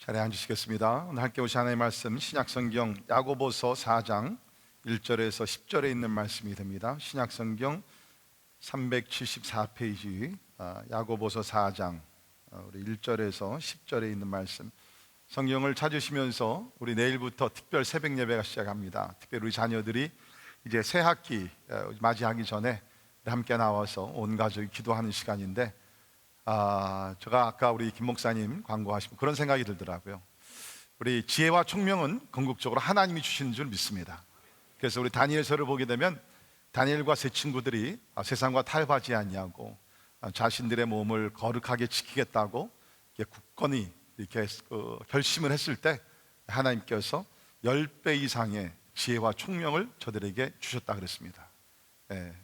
자리에 앉으시겠습니다. 오늘 함께 오신 하나님의 말씀 신약성경 야고보서 4장 1절에서 10절에 있는 말씀이 됩니다. 신약성경 374페이지 야고보서 4장 우리 1절에서 10절에 있는 말씀, 성경을 찾으시면서 우리 내일부터 특별 새벽 예배가 시작합니다. 특별히 우리 자녀들이 이제 새 학기 맞이하기 전에 함께 나와서 온 가족이 기도하는 시간인데, 제가 아까 우리 김 목사님 광고하시면 그런 생각이 들더라고요. 우리 지혜와 총명은 궁극적으로 하나님이 주시는 줄 믿습니다. 그래서 우리 다니엘서를 보게 되면 다니엘과 세 친구들이 세상과 타협하지 아니하고 자신들의 몸을 거룩하게 지키겠다고 굳건히 이렇게 결심을 했을 때 하나님께서 10배 이상의 지혜와 총명을 저들에게 주셨다 그랬습니다.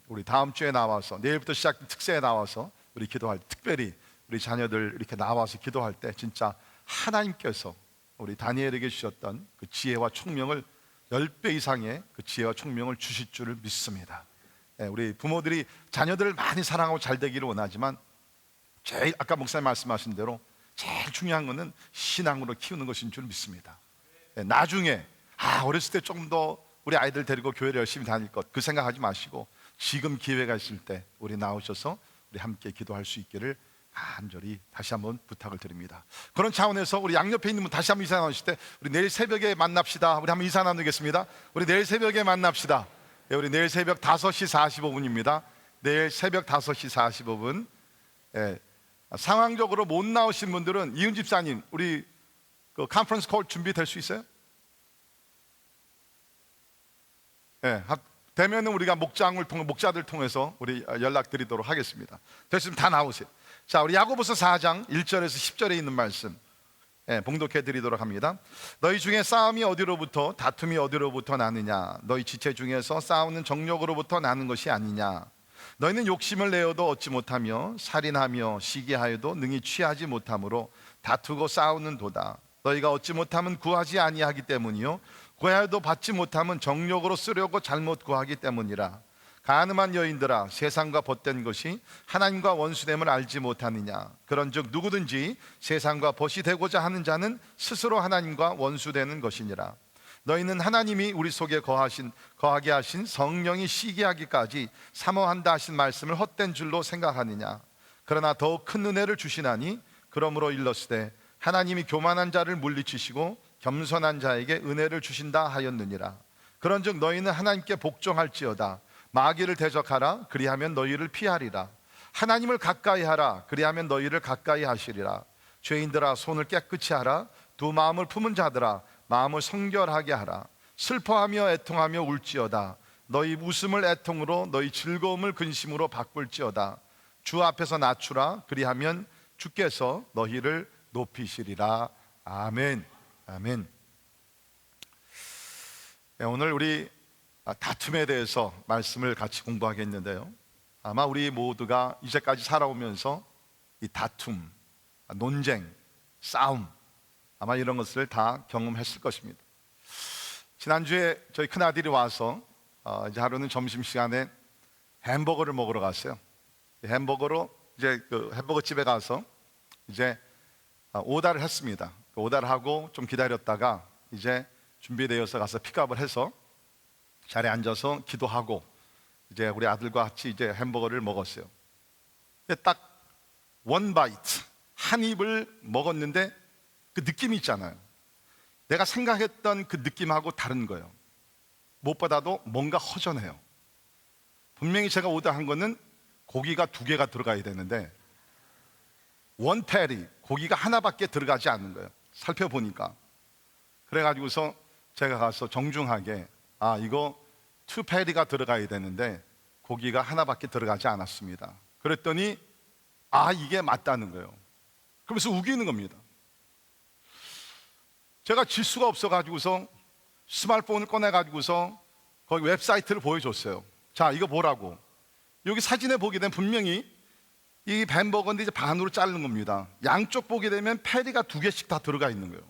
우리 다음 주에 나와서 내일부터 시작된 특세에 나와서 우리 기도할 때, 특별히 우리 자녀들 이렇게 나와서 기도할 때 진짜 하나님께서 우리 다니엘에게 주셨던 그 지혜와 총명을 10배 이상의 그 지혜와 총명을 주실 줄을 믿습니다. 우리 부모들이 자녀들을 많이 사랑하고 잘 되기를 원하지만 제일 아까 목사님 말씀하신 대로 제일 중요한 것은 신앙으로 키우는 것인 줄 믿습니다. 나중에 어렸을 때 조금 더 우리 아이들 데리고 교회를 열심히 다닐 것, 그 생각하지 마시고 지금 기회가 있을 때 우리 나오셔서 우리 함께 기도할 수 있기를 간절히 다시 한번 부탁을 드립니다. 그런 차원에서 우리 양옆에 있는 분 다시 한번 인사 나누실 때 우리 내일 새벽에 만납시다. 우리 한번 인사 나누겠습니다. 우리 내일 새벽에 만납시다. 우리 내일 새벽 5시 45분입니다 내일 새벽 5시 45분. 상황적으로 못 나오신 분들은 이은 집사님, 우리 그 컨퍼런스 콜 준비될 수 있어요? 되면은 우리가 목자들 통해서 우리 연락드리도록 하겠습니다. 됐으면 다 나오세요. 자, 우리 야고보서 4장 1절에서 10절에 있는 말씀 봉독해 드리도록 합니다. 너희 중에 싸움이 어디로부터 다툼이 어디로부터 나느냐? 너희 지체 중에서 싸우는 정욕으로부터 나는 것이 아니냐? 너희는 욕심을 내어도 얻지 못하며 살인하며 시기하여도 능히 취하지 못함으로 다투고 싸우는 도다. 너희가 얻지 못하면 구하지 아니하기 때문이요 구하여도 받지 못하면 정욕으로 쓰려고 잘못 구하기 때문이라. 가늠한 여인들아, 세상과 벗된 것이 하나님과 원수됨을 알지 못하느냐? 그런즉 누구든지 세상과 벗이 되고자 하는 자는 스스로 하나님과 원수되는 것이니라. 너희는 하나님이 우리 속에 거하게 하신 성령이 시기하기까지 사모한다 하신 말씀을 헛된 줄로 생각하느냐? 그러나 더욱 큰 은혜를 주시나니 그러므로 일렀으되 하나님이 교만한 자를 물리치시고 겸손한 자에게 은혜를 주신다 하였느니라. 그런즉 너희는 하나님께 복종할지어다. 마귀를 대적하라. 그리하면 너희를 피하리라. 하나님을 가까이 하라. 그리하면 너희를 가까이 하시리라. 죄인들아, 손을 깨끗이 하라. 두 마음을 품은 자들아, 마음을 성결하게 하라. 슬퍼하며 애통하며 울지어다. 너희 웃음을 애통으로 너희 즐거움을 근심으로 바꿀지어다. 주 앞에서 낮추라. 그리하면 주께서 너희를 높이시리라. 아멘. 아멘. 오늘 우리 다툼에 대해서 말씀을 같이 공부하겠는데요, 아마 우리 모두가 이제까지 살아오면서 이 다툼, 논쟁, 싸움, 아마 이런 것을 다 경험했을 것입니다. 지난주에 저희 큰아들이 와서 이제 하루는 점심시간에 햄버거를 먹으러 갔어요. 햄버거로 이제 그 햄버거 집에 가서 이제 오다를 했습니다. 오다를 하고 좀 기다렸다가 이제 준비되어서 가서 픽업을 해서 자리에 앉아서 기도하고 이제 우리 아들과 같이 이제 햄버거를 먹었어요. 근데 딱 원 바이트, 한 입을 먹었는데 그 느낌이 있잖아요. 내가 생각했던 그 느낌하고 다른 거예요. 무엇보다도 뭔가 허전해요. 분명히 제가 오다한 거는 고기가 2개가 들어가야 되는데 원 패리, 고기가 하나밖에 들어가지 않는 거예요. 살펴보니까. 그래가지고서 제가 가서 정중하게 이거 2 패리가 들어가야 되는데 고기가 하나밖에 들어가지 않았습니다. 그랬더니 이게 맞다는 거예요. 그러면서 우기는 겁니다. 제가 질 수가 없어가지고서 스마트폰을 꺼내가지고서 거기 웹사이트를 보여줬어요. 자, 이거 보라고. 여기 사진에 보게 되면 분명히 이 햄버거인데 이제 반으로 자르는 겁니다. 양쪽 보게 되면 패리가 2개씩 다 들어가 있는 거예요.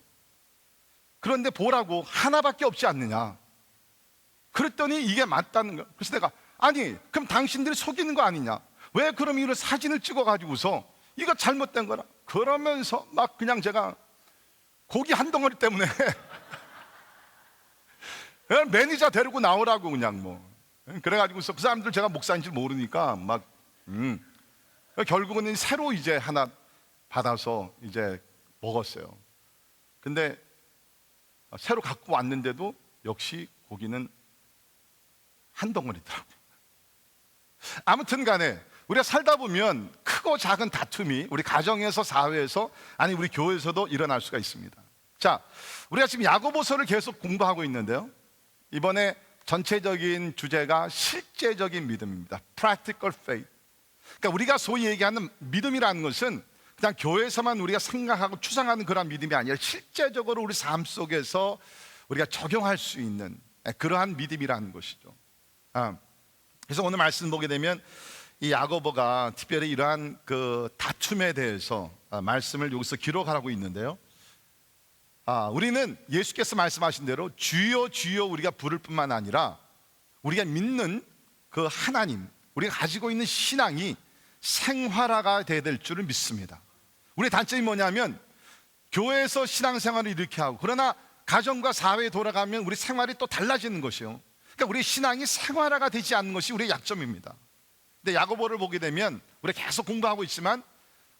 그런데 보라고, 하나밖에 없지 않느냐. 그랬더니 이게 맞다는 거예요. 그래서 내가 그럼 당신들이 속이는 거 아니냐? 왜 그럼 이런 사진을 찍어가지고서 이거 잘못된 거라 그러면서 막 그냥 제가 고기 한 덩어리 때문에 그냥 매니저 데리고 나오라고 그냥 뭐. 그래가지고서 그 사람들 제가 목사인 줄 모르니까 막 결국은 새로 이제 하나 받아서 이제 먹었어요. 근데 새로 갖고 왔는데도 역시 고기는 한 덩어리더라고요. 아무튼 간에 우리가 살다 보면 크고 작은 다툼이 우리 가정에서, 사회에서, 아니 우리 교회에서도 일어날 수가 있습니다. 자, 우리가 지금 야고보서를 계속 공부하고 있는데요, 이번에 전체적인 주제가 실제적인 믿음입니다. Practical faith. 그러니까 우리가 소위 얘기하는 믿음이라는 것은 그냥 교회에서만 우리가 생각하고 추상하는 그런 믿음이 아니라 실제적으로 우리 삶 속에서 우리가 적용할 수 있는 그러한 믿음이라는 것이죠. 그래서 오늘 말씀 보게 되면 이 야고보가 특별히 이러한 그 다툼에 대해서 말씀을 여기서 기록하고 있는데요, 우리는 예수께서 말씀하신 대로 주여 주여 우리가 부를 뿐만 아니라 우리가 믿는 그 하나님, 우리가 가지고 있는 신앙이 생활화가 돼야 될 줄을 믿습니다. 우리의 단점이 뭐냐면 교회에서 신앙생활을 이렇게 하고, 그러나 가정과 사회에 돌아가면 우리 생활이 또 달라지는 것이요, 그러니까 우리 신앙이 생활화가 되지 않는 것이 우리의 약점입니다. 근데 야고보를 보게 되면 우리가 계속 공부하고 있지만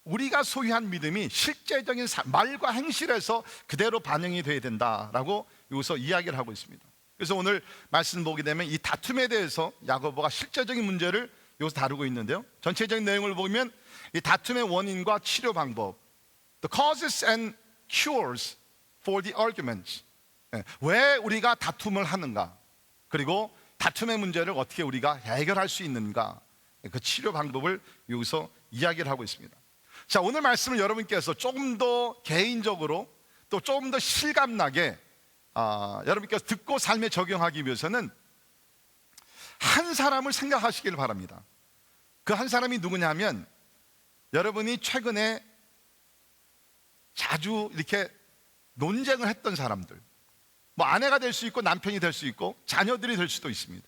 우리가 소유한 믿음이 실제적인 말과 행실에서 그대로 반영이 돼야 된다라고 여기서 이야기를 하고 있습니다. 그래서 오늘 말씀 보게 되면 이 다툼에 대해서 야고보가 실제적인 문제를 여기서 다루고 있는데요, 전체적인 내용을 보면 이 다툼의 원인과 치료 방법, the causes and cures for the arguments, 왜 우리가 다툼을 하는가, 그리고 다툼의 문제를 어떻게 우리가 해결할 수 있는가, 그 치료 방법을 여기서 이야기를 하고 있습니다. 자, 오늘 말씀을 여러분께서 조금 더 개인적으로 또 조금 더 실감나게 여러분께서 듣고 삶에 적용하기 위해서는 한 사람을 생각하시길 바랍니다. 그 한 사람이 누구냐면 여러분이 최근에 자주 이렇게 논쟁을 했던 사람들, 뭐 아내가 될 수 있고 남편이 될 수 있고 자녀들이 될 수도 있습니다.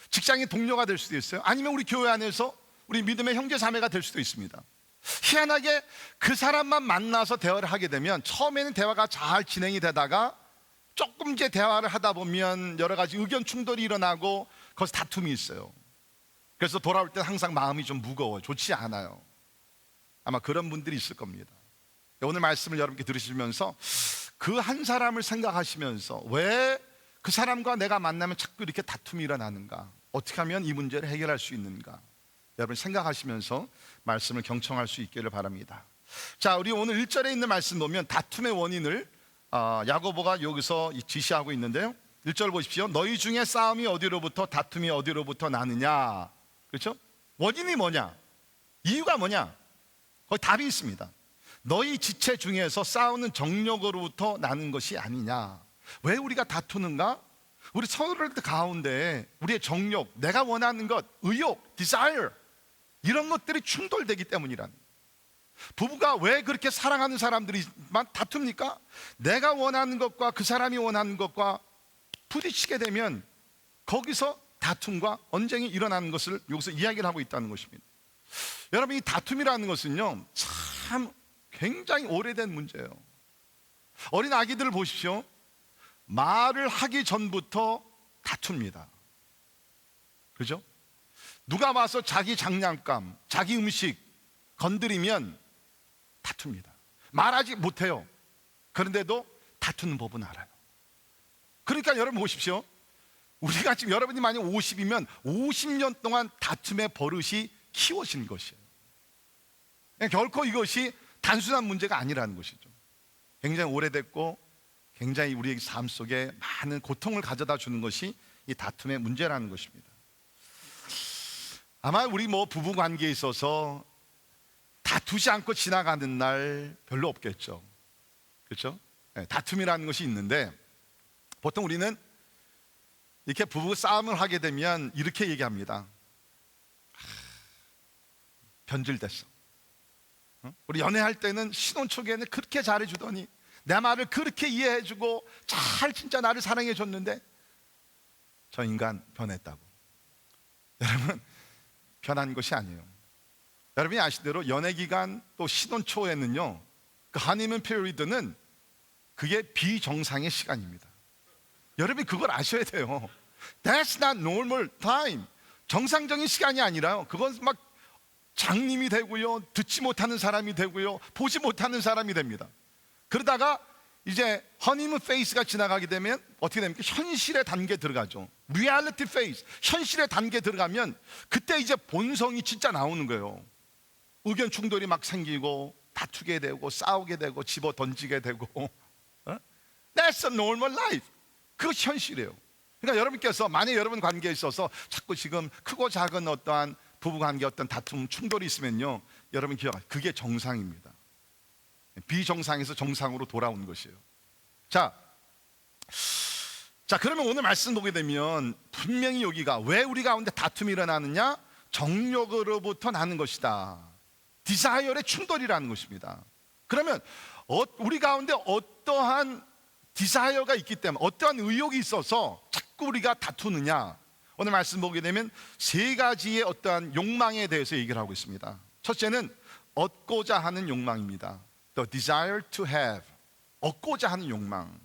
직장인 동료가 될 수도 있어요. 아니면 우리 교회 안에서 우리 믿음의 형제 자매가 될 수도 있습니다. 희한하게 그 사람만 만나서 대화를 하게 되면 처음에는 대화가 잘 진행이 되다가 조금 이제 대화를 하다 보면 여러 가지 의견 충돌이 일어나고 거기서 다툼이 있어요. 그래서 돌아올 때 항상 마음이 좀 무거워요. 좋지 않아요. 아마 그런 분들이 있을 겁니다. 오늘 말씀을 여러분께 들으시면서 그 한 사람을 생각하시면서 왜 그 사람과 내가 만나면 자꾸 이렇게 다툼이 일어나는가, 어떻게 하면 이 문제를 해결할 수 있는가, 여러분 생각하시면서 말씀을 경청할 수 있기를 바랍니다. 자, 우리 오늘 1절에 있는 말씀 보면 다툼의 원인을 야고보가 여기서 지시하고 있는데요, 1절 보십시오. 너희 중에 싸움이 어디로부터, 다툼이 어디로부터 나느냐. 그렇죠? 원인이 뭐냐, 이유가 뭐냐, 거기 답이 있습니다. 너희 지체 중에서 싸우는 정욕으로부터 나는 것이 아니냐. 왜 우리가 다투는가? 우리 서로들 가운데 우리의 정욕, 내가 원하는 것, 의욕, desire, 이런 것들이 충돌되기 때문이란. 부부가 왜 그렇게 사랑하는 사람들이만 다툽니까? 내가 원하는 것과 그 사람이 원하는 것과 부딪히게 되면 거기서 다툼과 언쟁이 일어나는 것을 여기서 이야기를 하고 있다는 것입니다. 여러분, 이 다툼이라는 것은요, 참 굉장히 오래된 문제예요. 어린 아기들을 보십시오. 말을 하기 전부터 다툽니다. 그죠? 누가 와서 자기 장난감, 자기 음식 건드리면 다툽니다. 말하지 못해요. 그런데도 다투는 법은 알아요. 그러니까 여러분 보십시오. 우리가 지금 여러분이 만약 50이면 50년 동안 다툼의 버릇이 키워진 것이에요. 결코 이것이 단순한 문제가 아니라는 것이죠. 굉장히 오래됐고 굉장히 우리의 삶 속에 많은 고통을 가져다 주는 것이 이 다툼의 문제라는 것입니다. 아마 우리 부부 관계에 있어서 다투지 않고 지나가는 날 별로 없겠죠. 그렇죠? 다툼이라는 것이 있는데 보통 우리는 이렇게 부부 싸움을 하게 되면 이렇게 얘기합니다. 변질됐어. 우리 연애할 때는 신혼 초기에는 그렇게 잘해주더니 내 말을 그렇게 이해해주고 잘 진짜 나를 사랑해줬는데 저 인간 변했다고. 여러분, 변한 것이 아니에요. 여러분이 아시는 대로 연애 기간 또 신혼 초에는요, 그 하니문 피리드는 그게 비정상의 시간입니다. 여러분이 그걸 아셔야 돼요. That's not normal time. 정상적인 시간이 아니라요, 그건 막 장님이 되고요, 듣지 못하는 사람이 되고요, 보지 못하는 사람이 됩니다. 그러다가 이제 허니문 페이스가 지나가게 되면 어떻게 됩니까? 현실의 단계에 들어가죠. 리얼리티 페이스, 현실의 단계에 들어가면 그때 이제 본성이 진짜 나오는 거예요. 의견 충돌이 막 생기고 다투게 되고 싸우게 되고 집어 던지게 되고. That's a normal life. 그것이 현실이에요. 그러니까 여러분께서 만약 여러분 관계에 있어서 자꾸 지금 크고 작은 어떠한 부부관계 어떤 다툼 충돌이 있으면요, 여러분 기억하세요. 그게 정상입니다. 비정상에서 정상으로 돌아온 것이에요. 자, 그러면 오늘 말씀 보게 되면 분명히 여기가 왜 우리 가운데 다툼이 일어나느냐? 정욕으로부터 나는 것이다. 디자이어의 충돌이라는 것입니다. 그러면 우리 가운데 어떠한 디자이어가 있기 때문에, 어떠한 의욕이 있어서 자꾸 우리가 다투느냐? 오늘 말씀 보게 되면 세 가지의 어떠한 욕망에 대해서 얘기를 하고 있습니다. 첫째는 얻고자 하는 욕망입니다. The desire to have. 얻고자 하는 욕망.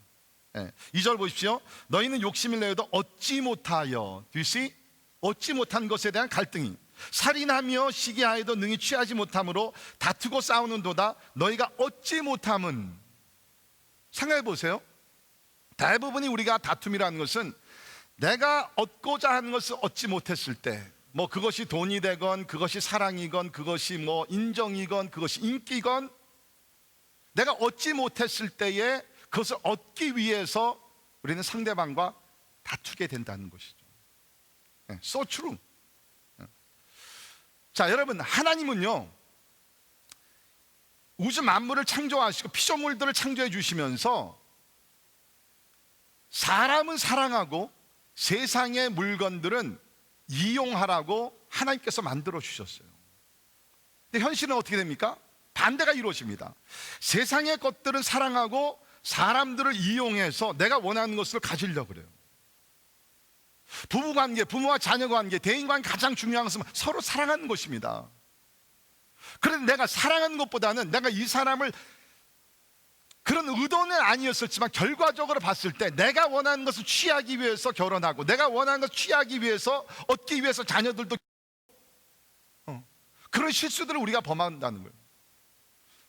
2절 보십시오. 너희는 욕심을 내어도 얻지 못하여. Do you see? 얻지 못한 것에 대한 갈등이. 살인하며 시기하여도 능히 취하지 못함으로 다투고 싸우는도다. 너희가 얻지 못함은. 생각해 보세요. 대부분이 우리가 다툼이라는 것은 내가 얻고자 하는 것을 얻지 못했을 때, 뭐 그것이 돈이 되건 그것이 사랑이건 그것이 뭐 인정이건 그것이 인기건, 내가 얻지 못했을 때에 그것을 얻기 위해서 우리는 상대방과 다투게 된다는 것이죠. So true. 자, 여러분, 하나님은요 우주 만물을 창조하시고 피조물들을 창조해 주시면서 사람은 사랑하고 세상의 물건들은 이용하라고 하나님께서 만들어 주셨어요. 근데 현실은 어떻게 됩니까? 반대가 이루어집니다. 세상의 것들은 사랑하고 사람들을 이용해서 내가 원하는 것을 가지려고 그래요. 부부관계, 부모와 자녀관계, 대인관계 가장 중요한 것은 서로 사랑하는 것입니다. 그런데 내가 사랑하는 것보다는 내가 이 사람을, 그런 의도는 아니었었지만 결과적으로 봤을 때 내가 원하는 것을 취하기 위해서 결혼하고, 내가 원하는 것을 취하기 위해서, 얻기 위해서 자녀들도 그런 실수들을 우리가 범한다는 거예요.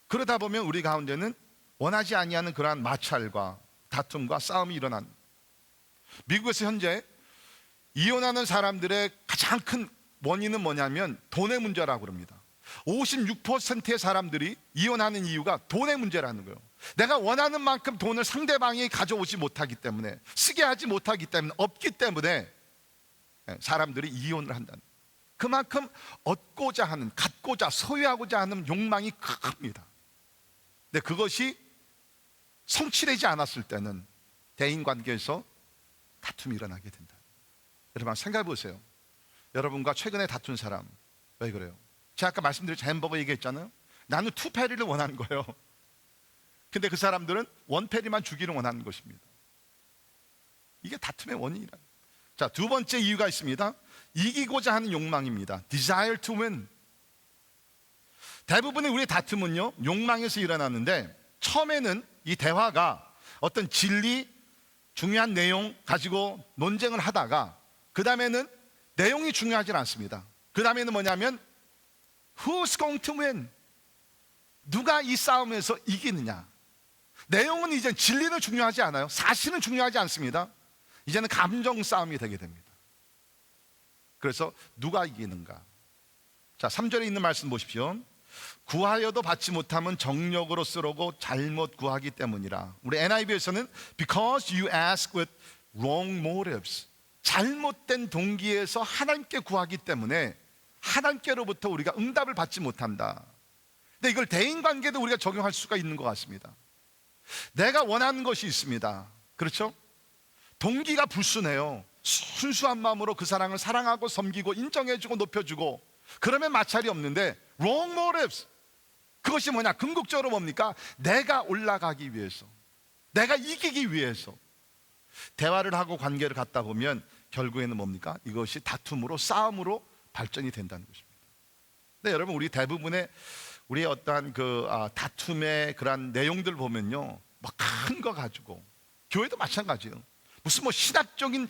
그러다 보면 우리 가운데는 원하지 아니하는 그러한 마찰과 다툼과 싸움이 일어난. 미국에서 현재 이혼하는 사람들의 가장 큰 원인은 뭐냐면 돈의 문제라고 그럽니다. 56%의 사람들이 이혼하는 이유가 돈의 문제라는 거예요. 내가 원하는 만큼 돈을 상대방이 가져오지 못하기 때문에, 쓰게 하지 못하기 때문에, 없기 때문에 사람들이 이혼을 한다는 거예요. 그만큼 얻고자 하는, 갖고자, 소유하고자 하는 욕망이 큽니다. 근데 그것이 성취되지 않았을 때는 대인관계에서 다툼이 일어나게 된다. 여러분 생각해 보세요. 여러분과 최근에 다툰 사람, 왜 그래요? 제가 아까 말씀드린 햄버거 얘기했잖아요. 나는 투패리를 원하는 거예요. 근데 그 사람들은 원패리만 주기를 원하는 것입니다. 이게 다툼의 원인이라. 자, 두 번째 이유가 있습니다. 이기고자 하는 욕망입니다. Desire to win. 대부분의 우리의 다툼은요 욕망에서 일어나는데, 처음에는 이 대화가 어떤 진리, 중요한 내용 가지고 논쟁을 하다가 그 다음에는 내용이 중요하지 않습니다. 그 다음에는 뭐냐면 Who's going to win? 누가 이 싸움에서 이기느냐. 내용은 이제, 진리는 중요하지 않아요. 사실은 중요하지 않습니다. 이제는 감정 싸움이 되게 됩니다. 그래서 누가 이기는가. 자, 3절에 있는 말씀 보십시오. 구하여도 받지 못하면 정욕으로 쓰려고 잘못 구하기 때문이라. 우리 NIV에서는 Because you ask with wrong motives. 잘못된 동기에서 하나님께 구하기 때문에 하나님께로부터 우리가 응답을 받지 못한다. 근데 이걸 대인관계도 우리가 적용할 수가 있는 것 같습니다. 내가 원하는 것이 있습니다. 그렇죠? 동기가 불순해요. 순수한 마음으로 그 사람을 사랑하고 섬기고 인정해주고 높여주고, 그러면 마찰이 없는데 wrong motives, 그것이 뭐냐? 궁극적으로 뭡니까? 내가 올라가기 위해서, 내가 이기기 위해서 대화를 하고 관계를 갖다 보면 결국에는 뭡니까? 이것이 다툼으로, 싸움으로 발전이 된다는 것입니다. 근데 여러분, 우리 대부분의 우리의 어떠한 다툼의 그러한 내용들 보면요, 뭐 큰 거 가지고, 교회도 마찬가지예요. 무슨 뭐 신학적인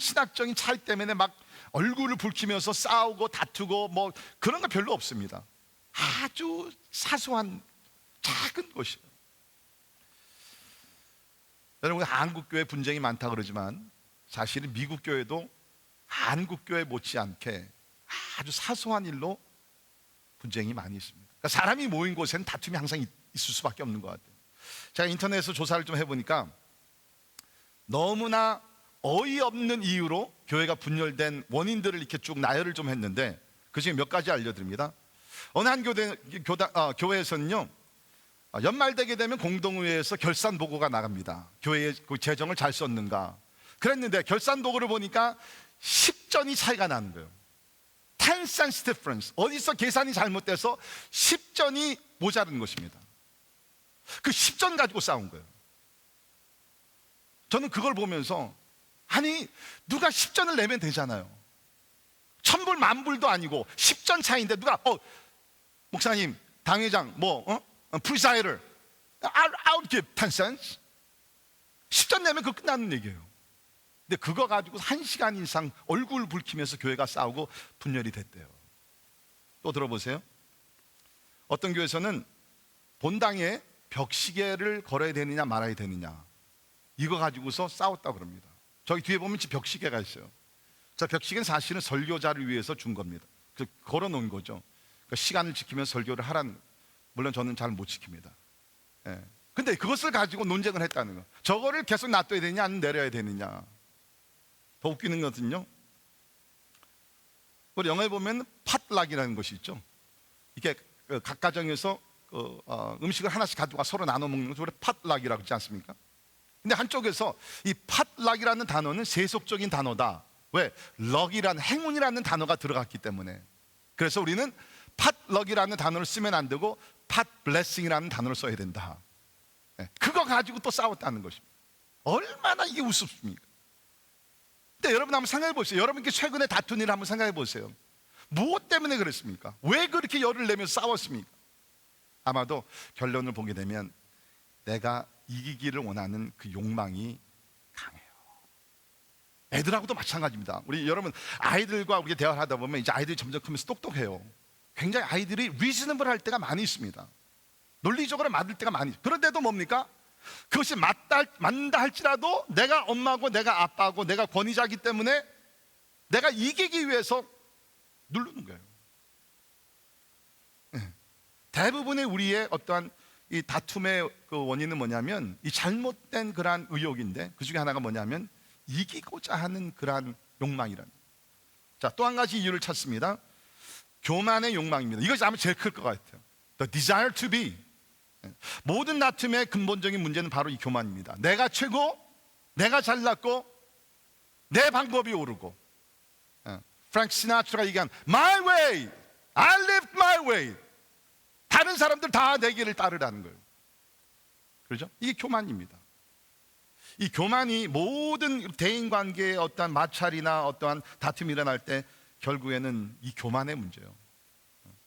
차이 때문에 막 얼굴을 붉히면서 싸우고 다투고 뭐 그런 거 별로 없습니다. 아주 사소한 작은 것이에요. 여러분, 한국 교회 분쟁이 많다 그러지만 사실은 미국 교회도 한국 교회 못지않게 아주 사소한 일로 분쟁이 많이 있습니다. 그러니까 사람이 모인 곳에는 다툼이 항상 있을 수밖에 없는 것 같아요. 제가 인터넷에서 조사를 좀 해보니까 너무나 어이없는 이유로 교회가 분열된 원인들을 이렇게 쭉 나열을 좀 했는데, 그 중에 몇 가지 알려드립니다. 어느 한 교회에서는요, 연말 되게 되면 공동회의에서 결산 보고가 나갑니다. 교회의 그 재정을 잘 썼는가. 그랬는데 결산 보고를 보니까 10전이 차이가 나는 거예요. 10 cents difference. 어디서 계산이 잘못돼서 10전이 모자른 것입니다. 그 10전 가지고 싸운 거예요. 저는 그걸 보면서, 아니 누가 10전을 내면 되잖아요. 1000불 만불도 아니고 10전 차이인데 누가 목사님, 당회장, 프리사이를 I'll give 10 cents. 10전 내면 그거 끝나는 얘기예요. 근데 그거 가지고 1시간 이상 얼굴 붉히면서 교회가 싸우고 분열이 됐대요. 또 들어보세요. 어떤 교회에서는 본당에 벽시계를 걸어야 되느냐 말아야 되느냐, 이거 가지고서 싸웠다고 그럽니다. 저기 뒤에 보면 벽시계가 있어요. 자, 벽시계는 사실은 설교자를 위해서 준 겁니다. 걸어 놓은 거죠. 그러니까 시간을 지키면서 설교를 하라는, 물론 저는 잘 못 지킵니다. 예. 근데 그것을 가지고 논쟁을 했다는 거. 저거를 계속 놔둬야 되느냐 아니면 내려야 되느냐. 더 웃기는 것은요, 우리 영화에 보면 팟락이라는 것이 있죠. 이게 각 가정에서 음식을 하나씩 가져가 서로 나눠 먹는 것을 팟락이라고 하지 않습니까? 근데 한쪽에서 이 팟락이라는 단어는 세속적인 단어다. 왜? 럭이라는, 행운이라는 단어가 들어갔기 때문에. 그래서 우리는 팟럭이라는 단어를 쓰면 안 되고 팟블레싱이라는 단어를 써야 된다. 그거 가지고 또 싸웠다는 것입니다. 얼마나 이게 우습습니까? 근데 여러분 한번 생각해 보세요. 여러분께 최근에 다툰 일을 한번 생각해 보세요. 무엇 때문에 그랬습니까? 왜 그렇게 열을 내면서 싸웠습니까? 아마도 결론을 보게 되면 내가 이기기를 원하는 그 욕망이 강해요. 애들하고도 마찬가지입니다. 우리 여러분, 아이들과 우리가 대화를 하다 보면 이제 아이들이 점점 크면서 똑똑해요. 굉장히 아이들이 리즈너블 할 때가 많이 있습니다. 논리적으로 맞을 때가 많이 있습니다. 그런데도 뭡니까? 그것이 맞다 할지라도 내가 엄마고 내가 아빠고 내가 권위자이기 때문에 내가 이기기 위해서 누르는 거예요. 대부분의 우리의 어떠한 이 다툼의 그 원인은 뭐냐면 이 잘못된 그러한 의욕인데, 그 중에 하나가 뭐냐면 이기고자 하는 그러한 욕망이라는. 자, 또 한 가지 이유를 찾습니다. 교만의 욕망입니다. 이것이 아마 제일 클 것 같아요. The desire to be. 모든 다툼의 근본적인 문제는 바로 이 교만입니다. 내가 최고, 내가 잘났고, 내 방법이 옳고. 프랭크 시나트라가 얘기한 My way, I live my way. 다른 사람들 다 내 길을 따르라는 거예요. 그렇죠? 이게 교만입니다. 이 교만이 모든 대인관계의 어떠한 마찰이나 어떠한 다툼이 일어날 때 결국에는 이 교만의 문제예요.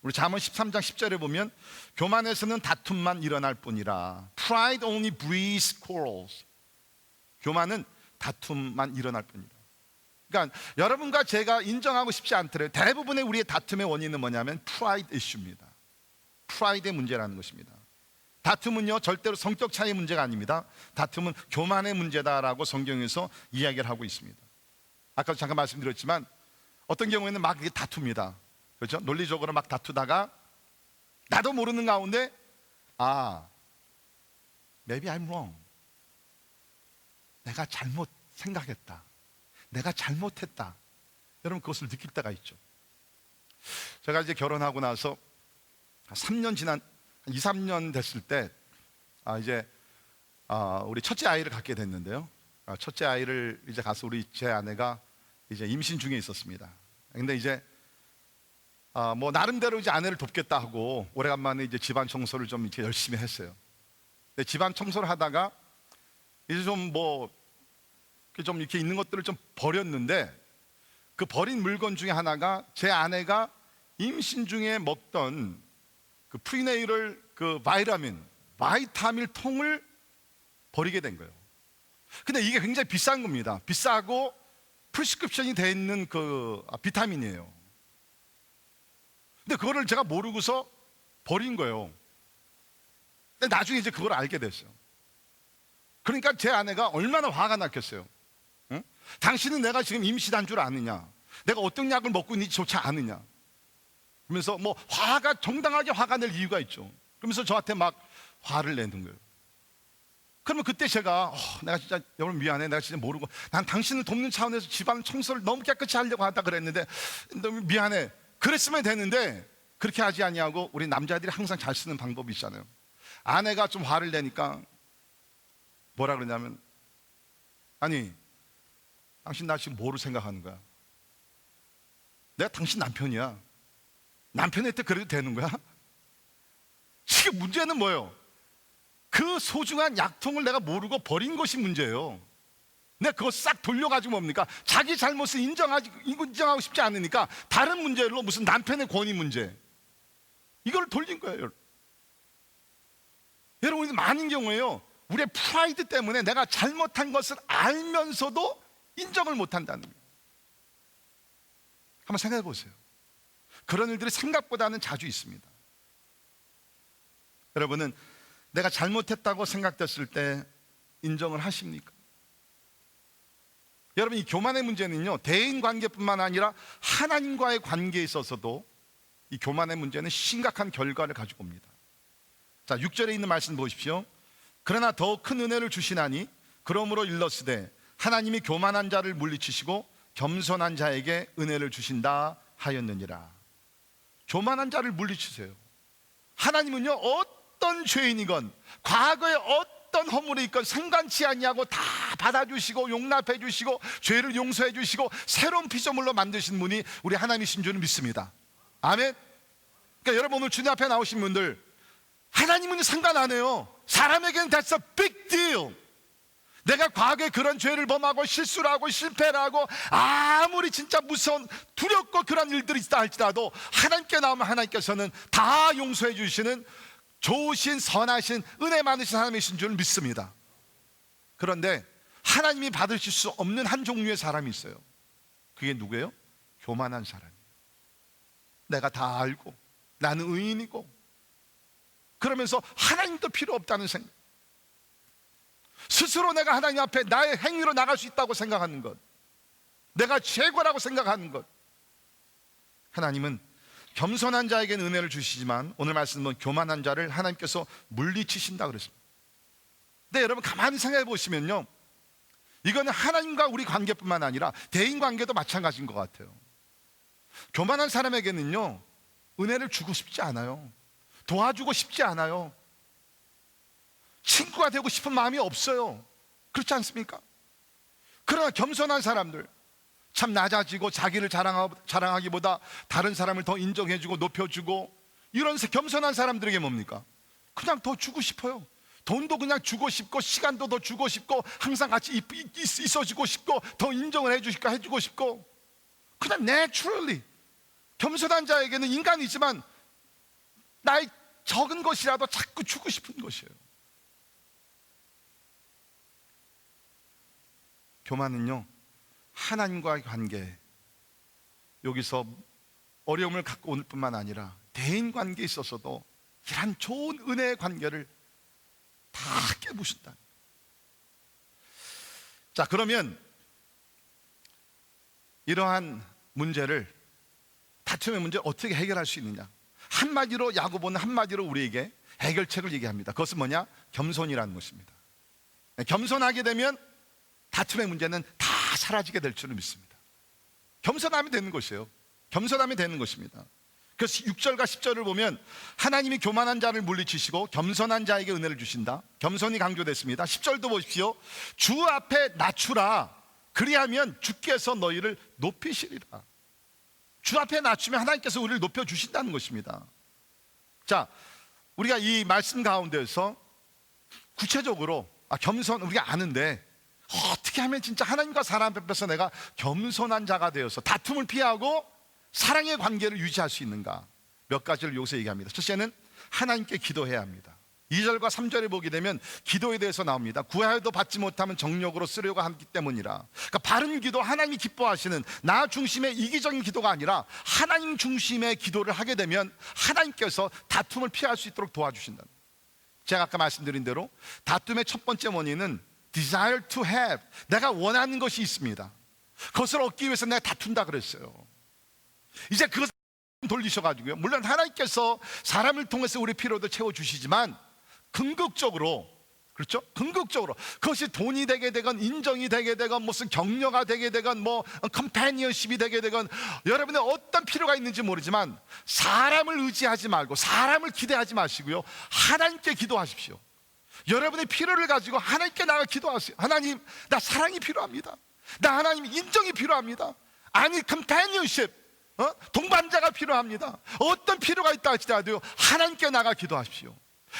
우리 잠언 13장 10절에 보면 교만에서는 다툼만 일어날 뿐이라. Pride only breeds quarrels. 교만은 다툼만 일어날 뿐이다. 그러니까 여러분과 제가 인정하고 싶지 않더라도 대부분의 우리의 다툼의 원인은 뭐냐면 pride issue입니다. 프라이드의 문제라는 것입니다. 다툼은요 절대로 성격 차이의 문제가 아닙니다. 다툼은 교만의 문제다라고 성경에서 이야기를 하고 있습니다. 아까도 잠깐 말씀드렸지만 어떤 경우에는 막 이게 다툽니다. 그렇죠? 논리적으로 막 다투다가 나도 모르는 가운데 maybe I'm wrong. 내가 잘못 생각했다. 내가 잘못했다. 여러분 그것을 느낄 때가 있죠. 제가 이제 결혼하고 나서 3년 지난 2, 3년 됐을 때 우리 첫째 아이를 갖게 됐는데요. 첫째 아이를 이제 가서 우리 제 아내가 이제 임신 중에 있었습니다. 근데 이제 뭐 나름대로 이제 아내를 돕겠다 하고 오래간만에 이제 집안 청소를 좀 이렇게 열심히 했어요. 근데 집안 청소를 하다가 이제 좀 이렇게 있는 것들을 좀 버렸는데 그 버린 물건 중에 하나가 제 아내가 임신 중에 먹던 그 프리네이럴 그 바이타민 통을 버리게 된 거예요. 근데 이게 굉장히 비싼 겁니다. 비싸고 프리스크립션이 돼 있는 그 비타민이에요. 근데 그거를 제가 모르고서 버린 거예요. 근데 나중에 이제 그걸 알게 됐어요. 그러니까 제 아내가 얼마나 화가 났겠어요. 응? 당신은 내가 지금 임신한 줄 아느냐, 내가 어떤 약을 먹고 있는지 조차 아느냐, 그러면서 뭐 정당하게 화가 낼 이유가 있죠. 그러면서 저한테 막 화를 내는 거예요. 그러면 그때 제가 내가 진짜 여러분 미안해, 내가 진짜 모르고 난 당신을 돕는 차원에서 집안 청소를 너무 깨끗이 하려고 하다 그랬는데 너무 미안해, 그랬으면 되는데 그렇게 하지 아니하고, 우리 남자들이 항상 잘 쓰는 방법이 있잖아요. 아내가 좀 화를 내니까 뭐라 그러냐면, 아니 당신 나 지금 뭐로 생각하는 거야? 내가 당신 남편이야. 남편한테 그래도 되는 거야? 지금 문제는 뭐예요? 그 소중한 약통을 내가 모르고 버린 것이 문제예요. 내가 그거 싹 돌려가지고 뭡니까? 자기 잘못을 인정하고 싶지 않으니까 다른 문제로 무슨 남편의 권위 문제, 이걸 돌린 거예요. 여러분, 많은 경우에요, 우리의 프라이드 때문에 내가 잘못한 것을 알면서도 인정을 못한다는 거예요. 한번 생각해 보세요. 그런 일들이 생각보다는 자주 있습니다. 여러분은 내가 잘못했다고 생각됐을 때 인정을 하십니까? 여러분, 이 교만의 문제는요, 대인 관계뿐만 아니라 하나님과의 관계에 있어서도 이 교만의 문제는 심각한 결과를 가지고 옵니다. 자, 6절에 있는 말씀 보십시오. 그러나 더 큰 은혜를 주시나니 그러므로 일러스되 하나님이 교만한 자를 물리치시고 겸손한 자에게 은혜를 주신다 하였느니라. 교만한 자를 물리치세요. 하나님은요, 어떤 죄인이건 과거에 어떤 허물이 있건 상관치 않냐고 다 받아주시고 용납해 주시고 죄를 용서해 주시고 새로운 피조물로 만드신 분이 우리 하나님이신 줄을 믿습니다. 아멘. 그러니까 여러분, 오늘 주님 앞에 나오신 분들, 하나님은 상관 안 해요. 사람에게는 that's a big deal. 내가 과거에 그런 죄를 범하고 실수를 하고 실패를 하고 아무리 진짜 무서운 두렵고 그런 일들이 있다 할지라도 하나님께 나오면 하나님께서는 다 용서해 주시는 좋으신 선하신 은혜 많으신 하나님이신 줄 믿습니다. 그런데 하나님이 받으실 수 없는 한 종류의 사람이 있어요. 그게 누구예요? 교만한 사람이에요. 내가 다 알고 나는 의인이고 그러면서 하나님도 필요 없다는 생각, 스스로 내가 하나님 앞에 나의 행위로 나갈 수 있다고 생각하는 것, 내가 최고라고 생각하는 것. 하나님은 겸손한 자에게는 은혜를 주시지만 오늘 말씀은 교만한 자를 하나님께서 물리치신다 그랬습니다. 근데 여러분, 가만히 생각해 보시면요, 이거는 하나님과 우리 관계뿐만 아니라 대인 관계도 마찬가지인 것 같아요. 교만한 사람에게는요, 은혜를 주고 싶지 않아요. 도와주고 싶지 않아요. 친구가 되고 싶은 마음이 없어요. 그렇지 않습니까? 그러나 겸손한 사람들, 참 낮아지고 자기를 자랑하기보다 다른 사람을 더 인정해주고 높여주고, 이런 겸손한 사람들에게 뭡니까? 그냥 더 주고 싶어요. 돈도 그냥 주고 싶고 시간도 더 주고 싶고 항상 같이 있어주고 싶고 더 인정을 해주고 싶고, 그냥 naturally. 겸손한 자에게는 인간이지만 나의 적은 것이라도 자꾸 주고 싶은 것이에요. 교만은요, 하나님과의 관계, 여기서 어려움을 갖고 올 뿐만 아니라 대인 관계에 있어서도 이런 좋은 은혜의 관계를 다 깨부순다. 자, 그러면 이러한 문제를, 다툼의 문제를 어떻게 해결할 수 있느냐? 한마디로 야고보는 한마디로 우리에게 해결책을 얘기합니다. 그것은 뭐냐? 겸손이라는 것입니다. 겸손하게 되면 다툼의 문제는 다 사라지게 될 줄을 믿습니다. 겸손하면 되는 것이에요. 겸손하면 되는 것입니다. 그래서 6절과 10절을 보면 하나님이 교만한 자를 물리치시고 겸손한 자에게 은혜를 주신다. 겸손이 강조됐습니다. 10절도 보십시오. 주 앞에 낮추라. 그리하면 주께서 너희를 높이시리라. 주 앞에 낮추면 하나님께서 우리를 높여주신다는 것입니다. 자, 우리가 이 말씀 가운데서 구체적으로 겸손, 우리가 아는데 어떻게 하면 진짜 하나님과 사람 앞에서 내가 겸손한 자가 되어서 다툼을 피하고 사랑의 관계를 유지할 수 있는가? 몇 가지를 여기서 얘기합니다. 첫째는 하나님께 기도해야 합니다. 2절과 3절에 보게 되면 기도에 대해서 나옵니다. 구하여도 받지 못하면 정욕으로 쓰려고 하기 때문이라. 그러니까 바른 기도, 하나님이 기뻐하시는 나 중심의 이기적인 기도가 아니라 하나님 중심의 기도를 하게 되면 하나님께서 다툼을 피할 수 있도록 도와주신다. 제가 아까 말씀드린 대로 다툼의 첫 번째 원인은 desire to have, 내가 원하는 것이 있습니다. 그것을 얻기 위해서 내가 다툰다 그랬어요. 이제 그것을 돌리셔가지고요, 물론 하나님께서 사람을 통해서 우리 필요도 채워주시지만 궁극적으로, 그렇죠? 궁극적으로 그것이 돈이 되게 되건 인정이 되게 되건 무슨 격려가 되게 되건 뭐 컴패니언십이 되게 되건 여러분의 어떤 필요가 있는지 모르지만 사람을 의지하지 말고 사람을 기대하지 마시고요, 하나님께 기도하십시오. 여러분의 필요를 가지고 하나님께 나가 기도하세요. 하나님, 나 사랑이 필요합니다. 나 하나님 인정이 필요합니다. 아니 컴패니언십, 동반자가 필요합니다. 어떤 필요가 있다 할지라도 하나님께 나가 기도하십시오.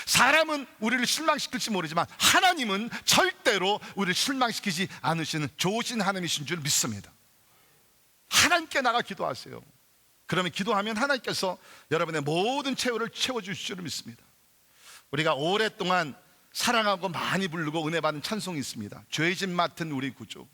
사람은 우리를 실망시킬지 모르지만 하나님은 절대로 우리를 실망시키지 않으시는 좋으신 하나님이신 줄 믿습니다. 하나님께 나가 기도하세요. 그러면 기도하면 하나님께서 여러분의 모든 채울을 채워주실 줄 믿습니다. 우리가 오랫동안 사랑하고 많이 부르고 은혜 받은 찬송이 있습니다. 죄짐 맡은 우리 구주.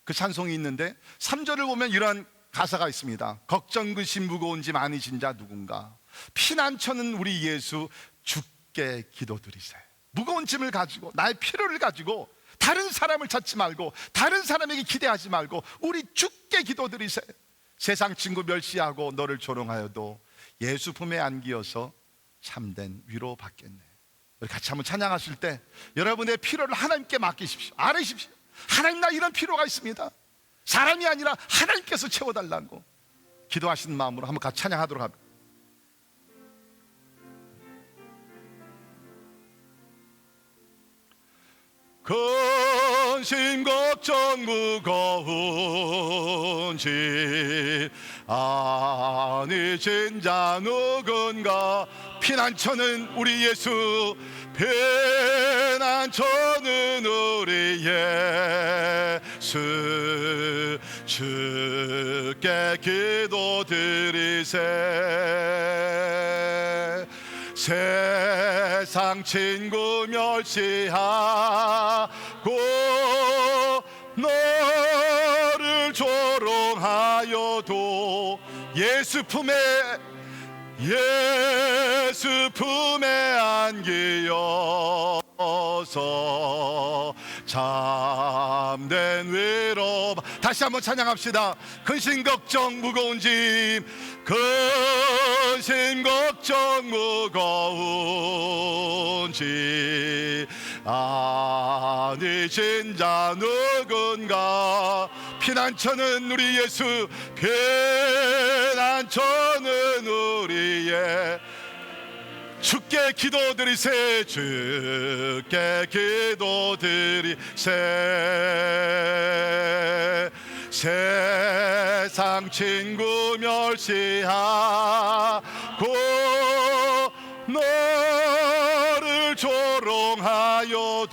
그 찬송이 있는데 3절을 보면 이러한 가사가 있습니다. 걱정 근심 무거운 짐 많이 진 자 누군가, 피난처는 우리 예수 주께 기도드리세. 무거운 짐을 가지고 나의 필요를 가지고 다른 사람을 찾지 말고 다른 사람에게 기대하지 말고 우리 주께 기도드리세. 세상 친구 멸시하고 너를 조롱하여도 예수 품에 안기어서 참된 위로 받겠네. 우리 같이 한번 찬양하실 때 여러분의 필요를 하나님께 맡기십시오. 아뢰십시오. 하나님, 나 이런 필요가 있습니다. 사람이 아니라 하나님께서 채워달라고 기도하시는 마음으로 한번 같이 찬양하도록 합니다. 근심 걱정 무거운 짐 아니 진 자 누군가, 피난처는 우리 예수, 피난처는 우리 예수 주께 기도드리세. 세상 친구 멸시하고 너를 조롱하여도 예수 품에 안기어서 참된 위로. 다시 한번 찬양합시다. 근심 걱정 무거운 짐, 근심 걱정 무거운 짐 아니 진 자 누군가, 피난처는 우리 예수, 피난처는 우리의 주께 기도드리세. 주께 기도드리세. 세상 친구 멸시하고 너를 조롱하여도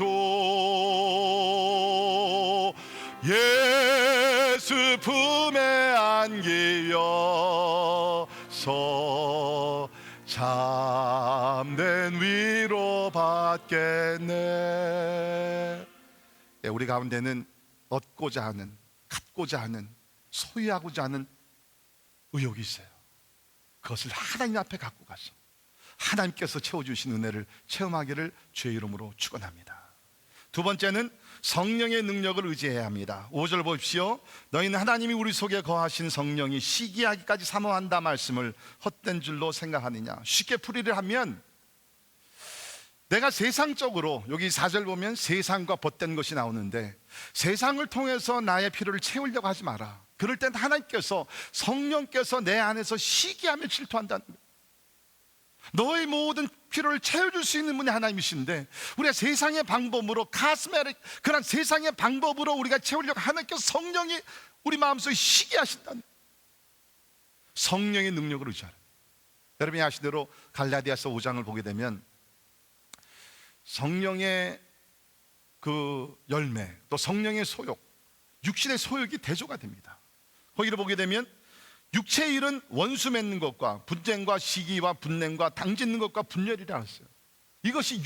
예수 품에 안기어서 참된 위로 받겠네. 우리 가운데는 얻고자 하는, 갖고자 하는, 소유하고자 하는 의욕이 있어요. 그것을 하나님 앞에 갖고 가서 하나님께서 채워주신 은혜를 체험하기를 주의 이름으로 축원합니다. 두 번째는 성령의 능력을 의지해야 합니다. 5절 보십시오. 너희는 하나님이 우리 속에 거하신 성령이 시기하기까지 사모한다 말씀을 헛된 줄로 생각하느냐. 쉽게 풀이를 하면 내가 세상적으로, 여기 4절 보면 세상과 벗된 것이 나오는데 세상을 통해서 나의 필요를 채우려고 하지 마라. 그럴 땐 하나님께서, 성령께서 내 안에서 시기하며 질투한다는 거예요. 너의 모든 필요를 채워줄 수 있는 분이 하나님이신데 우리가 세상의 방법으로, 카스메릭, 그런 세상의 방법으로 우리가 채우려고 하나님께서 성령이 우리 마음속에 시기하신다는 거예요. 성령의 능력을 의지하라. 여러분이 아시는 대로 갈라디아서 5장을 보게 되면 성령의 그 열매, 또 성령의 소욕, 육신의 소욕이 대조가 됩니다. 거기를 보게 되면 육체의 일은 원수 맺는 것과 분쟁과 시기와 분냄과 당짓는 것과 분열이라 했어요. 이것이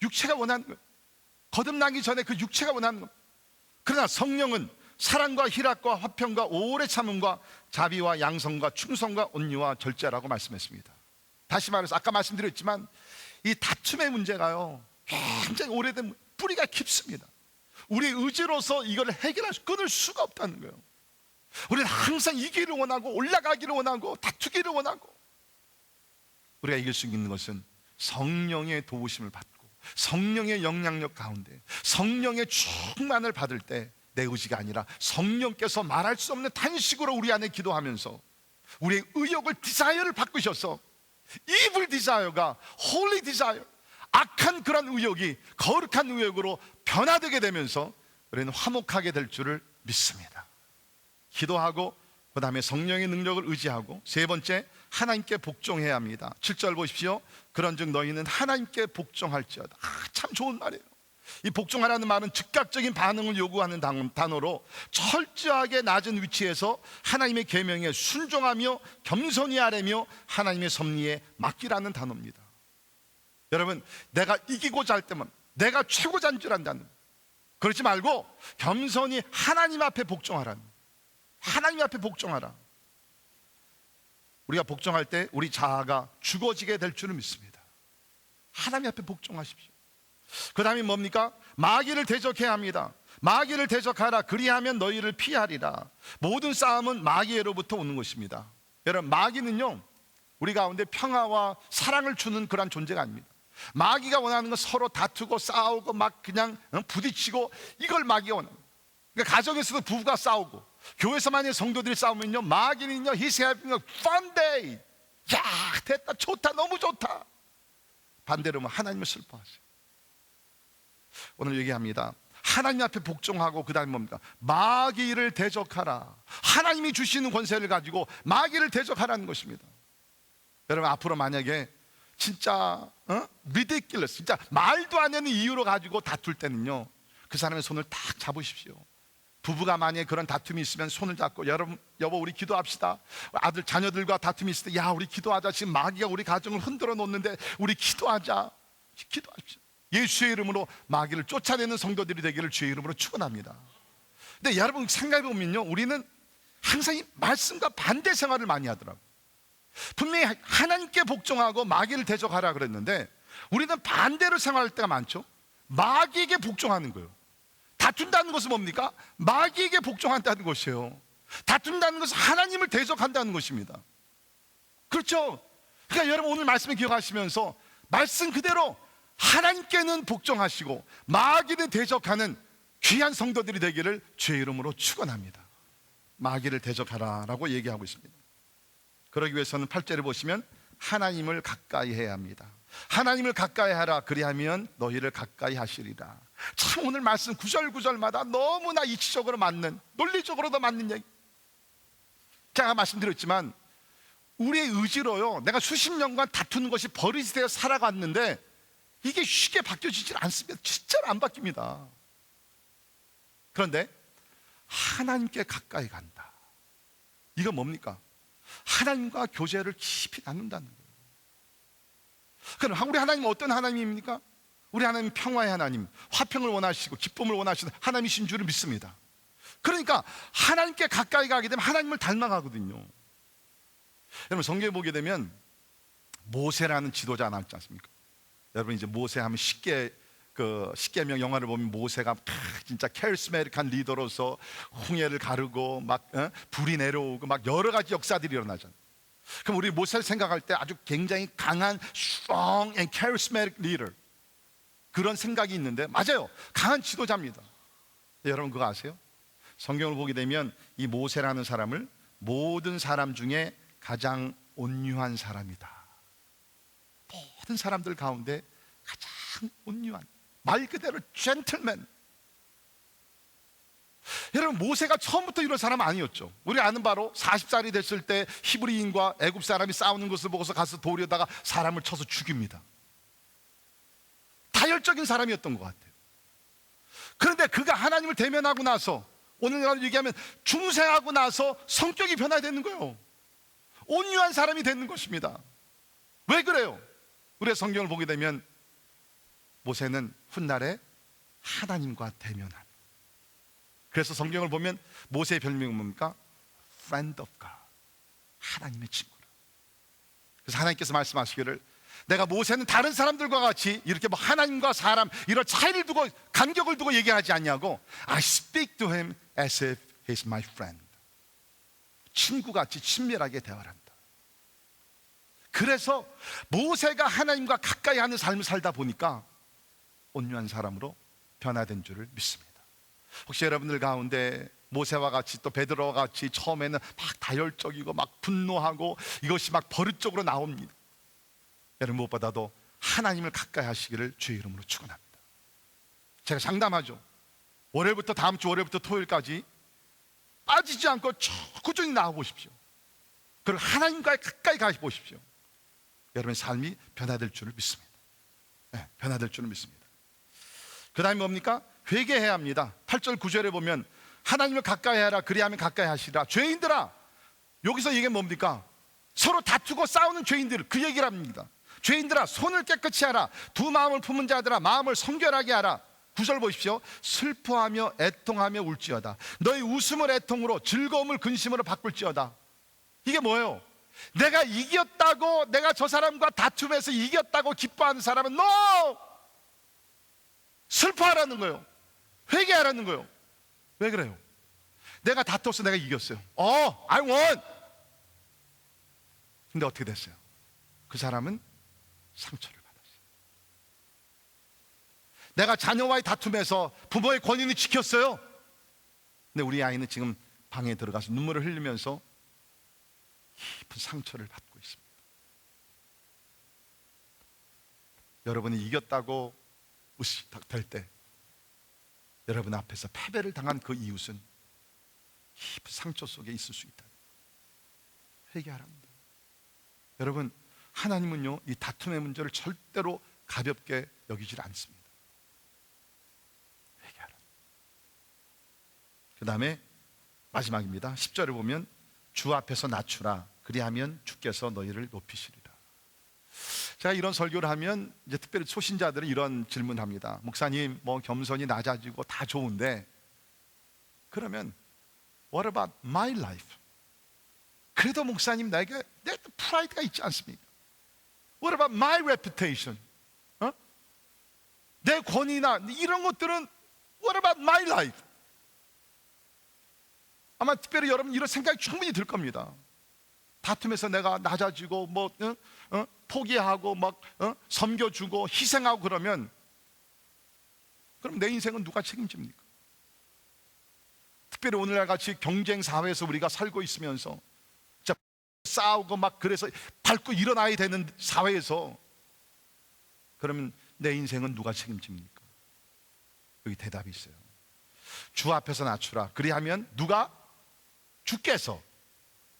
육체가 원하는 거예요. 거듭나기 전에 그 육체가 원하는 거예요. 그러나 성령은 사랑과 희락과 화평과 오래 참음과 자비와 양성과 충성과 온유와 절제라고 말씀했습니다. 다시 말해서 아까 말씀드렸지만 이 다툼의 문제가요, 굉장히 오래된 뿌리가 깊습니다. 우리 의지로서 이걸 끊을 수가 없다는 거예요. 우리는 항상 이기를 원하고 올라가기를 원하고 다투기를 원하고, 우리가 이길 수 있는 것은 성령의 도우심을 받고 성령의 영향력 가운데 성령의 충만을 받을 때 내 의지가 아니라 성령께서 말할 수 없는 탄식으로 우리 안에 기도하면서 우리의 의욕을, 디자이어를 바꾸셔서 evil desire가 holy desire, 악한 그런 의욕이 거룩한 의욕으로 변화되게 되면서 우리는 화목하게 될 줄을 믿습니다. 기도하고 그 다음에 성령의 능력을 의지하고, 세 번째, 하나님께 복종해야 합니다. 7절 보십시오. 그런즉 너희는 하나님께 복종할지어다. 참 좋은 말이에요. 이 복종하라는 말은 즉각적인 반응을 요구하는 단어로 철저하게 낮은 위치에서 하나님의 계명에 순종하며 겸손히 아뢰며 하나님의 섭리에 맡기라는 단어입니다. 여러분, 내가 이기고자 할 때만 내가 최고자인 줄 안다는, 그러지 말고 겸손히 하나님 앞에 복종하라는, 하나님 앞에 복종하라. 우리가 복종할 때 우리 자아가 죽어지게 될 줄을 믿습니다. 하나님 앞에 복종하십시오. 그 다음에 뭡니까? 마귀를 대적해야 합니다. 마귀를 대적하라. 그리하면 너희를 피하리라. 모든 싸움은 마귀로부터 오는 것입니다. 여러분, 마귀는요, 우리 가운데 평화와 사랑을 주는 그런 존재가 아닙니다. 마귀가 원하는 건 서로 다투고 싸우고 막 그냥 부딪히고, 이걸 마귀가 원합니다. 그러니까 가정에서도 부부가 싸우고, 교회에서 만약 성도들이 싸우면요, 마귀는요, he's having a fun day. 야, 됐다, 좋다, 너무 좋다. 반대로 하나님을 슬퍼하세요. 오늘 얘기합니다. 하나님 앞에 복종하고, 그 다음에 뭡니까? 마귀를 대적하라. 하나님이 주시는 권세를 가지고 마귀를 대적하라는 것입니다. 여러분, 앞으로 만약에 진짜 ridiculous, 진짜 말도 안 되는 이유로 가지고 다툴 때는요, 그 사람의 손을 딱 잡으십시오. 부부가 만약에 그런 다툼이 있으면 손을 잡고, 여보 우리 기도합시다. 아들 자녀들과 다툼이 있을 때, 야 우리 기도하자. 지금 마귀가 우리 가정을 흔들어 놓는데 우리 기도하자. 기도하십시오. 예수의 이름으로 마귀를 쫓아내는 성도들이 되기를 주의 이름으로 축원합니다. 근데 여러분 생각해 보면요, 우리는 항상 이 말씀과 반대 생활을 많이 하더라고요. 분명히 하나님께 복종하고 마귀를 대적하라 그랬는데 우리는 반대로 생활할 때가 많죠. 마귀에게 복종하는 거예요. 다툰다는 것은 뭡니까? 마귀에게 복종한다는 것이에요. 다툰다는 것은 하나님을 대적한다는 것입니다. 그렇죠? 그러니까 여러분 오늘 말씀을 기억하시면서 말씀 그대로 하나님께는 복종하시고 마귀를 대적하는 귀한 성도들이 되기를 주의 이름으로 축원합니다. 마귀를 대적하라라고 얘기하고 있습니다. 그러기 위해서는 8절을 보시면 하나님을 가까이 해야 합니다. 하나님을 가까이 하라. 그리하면 너희를 가까이 하시리라. 참 오늘 말씀 구절구절마다 너무나 이치적으로 맞는, 논리적으로도 맞는 얘기. 제가 말씀드렸지만 우리의 의지로요, 내가 수십 년간 다투는 것이 버릇이 되어 살아갔는데 이게 쉽게 바뀌어지질 않습니다. 진짜로 안 바뀝니다. 그런데 하나님께 가까이 간다. 이건 뭡니까? 하나님과 교제를 깊이 나눈다는 거예요. 그럼 우리 하나님은 어떤 하나님입니까? 우리 하나님은 평화의 하나님, 화평을 원하시고 기쁨을 원하시는 하나님이신 줄을 믿습니다. 그러니까 하나님께 가까이 가게 되면 하나님을 닮아가거든요. 여러분 성경에 보게 되면 모세라는 지도자 나왔지 않습니까? 여러분 이제 모세 하면 십계명 영화를 보면 모세가 진짜 카리스마틱한 리더로서 홍해를 가르고 막 불이 내려오고 막 여러 가지 역사들이 일어나잖아요. 그럼 우리 모세를 생각할 때 아주 굉장히 강한 strong and charismatic leader, 그런 생각이 있는데 맞아요, 강한 지도자입니다. 여러분 그거 아세요? 성경을 보게 되면 이 모세라는 사람을 모든 사람 중에 가장 온유한 사람이다. 모든 사람들 가운데 가장 온유한, 말 그대로 젠틀맨. 여러분 모세가 처음부터 이런 사람 아니었죠. 우리 아는 바로 40살이 됐을 때 히브리인과 애굽 사람이 싸우는 것을 보고서 가서 돌에다가 사람을 쳐서 죽입니다. 다혈적인 사람이었던 것 같아요. 그런데 그가 하나님을 대면하고 나서, 오늘날 얘기하면 중생하고 나서 성격이 변화되는 거예요. 온유한 사람이 되는 것입니다. 왜 그래요? 우리가 성경을 보게 되면 모세는 훗날에 하나님과 대면한. 그래서 성경을 보면 모세의 별명은 뭡니까? Friend of God, 하나님의 친구라. 그래서 하나님께서 말씀하시기를, 내가 모세는 다른 사람들과 같이 이렇게 뭐 하나님과 사람 이런 차이를 두고 간격을 두고 얘기하지 않냐고, I speak to him as if he's my friend. 친구같이 친밀하게 대화를 한다. 그래서 모세가 하나님과 가까이 하는 삶을 살다 보니까 온유한 사람으로 변화된 줄을 믿습니다. 혹시 여러분들 가운데 모세와 같이 또 베드로와 같이 처음에는 막 다혈적이고 막 분노하고 이것이 막 버릇적으로 나옵니다. 여러분, 무엇보다도 하나님을 가까이 하시기를 주의 이름으로 축원합니다. 제가 장담하죠. 월요일부터 다음 주 월요일부터 토요일까지 빠지지 않고 꾸준히 나와 보십시오. 그리고 하나님과 가까이 가 보십시오. 여러분의 삶이 변화될 줄을 믿습니다. 네, 변화될 줄을 믿습니다. 그 다음에 뭡니까? 회개해야 합니다. 8절 9절에 보면 하나님을 가까이 하라, 그리하면 가까이 하시라. 죄인들아, 여기서 이게 뭡니까? 서로 다투고 싸우는 죄인들, 그 얘기를 합니다. 죄인들아, 손을 깨끗이 하라. 두 마음을 품은 자들아, 마음을 성결하게 하라. 9절 보십시오. 슬퍼하며 애통하며 울지어다. 너희 웃음을 애통으로, 즐거움을 근심으로 바꿀지어다. 이게 뭐예요? 내가 이겼다고, 내가 저 사람과 다툼해서 이겼다고 기뻐하는 사람은 NO! 슬퍼하라는 거예요. 회개하라는 거예요. 왜 그래요? 내가 다투어서 내가 이겼어요. I won! 근데 어떻게 됐어요? 그 사람은 상처를 받았어요. 내가 자녀와의 다툼에서 부모의 권위는 지켰어요. 근데 우리 아이는 지금 방에 들어가서 눈물을 흘리면서 깊은 상처를 받고 있습니다. 여러분이 이겼다고 될 때, 여러분 앞에서 패배를 당한 그 이웃은 깊은 상처 속에 있을 수 있다. 회개하랍니다. 여러분, 하나님은요, 이 다툼의 문제를 절대로 가볍게 여기질 않습니다. 회개하라. 그 다음에 마지막입니다. 10절을 보면 주 앞에서 낮추라, 그리하면 주께서 너희를 높이시리라. 제가 이런 설교를 하면 이제 특별히 초신자들은 이런 질문합니다. 목사님, 뭐 겸손이 낮아지고 다 좋은데 그러면 What about my life? 그래도 목사님, 내 프라이드가 있지 않습니까? What about my reputation? 내 권위나 이런 것들은 What about my life? 아마 특별히 여러분 이런 생각이 충분히 들 겁니다. 다툼에서 내가 낮아지고 포기하고 막 섬겨주고 희생하고 그러면, 그럼 내 인생은 누가 책임집니까? 특별히 오늘날 같이 경쟁 사회에서 우리가 살고 있으면서 진짜 싸우고 막 그래서 밟고 일어나야 되는 사회에서, 그러면 내 인생은 누가 책임집니까? 여기 대답이 있어요. 주 앞에서 낮추라. 그리하면 누가? 주께서.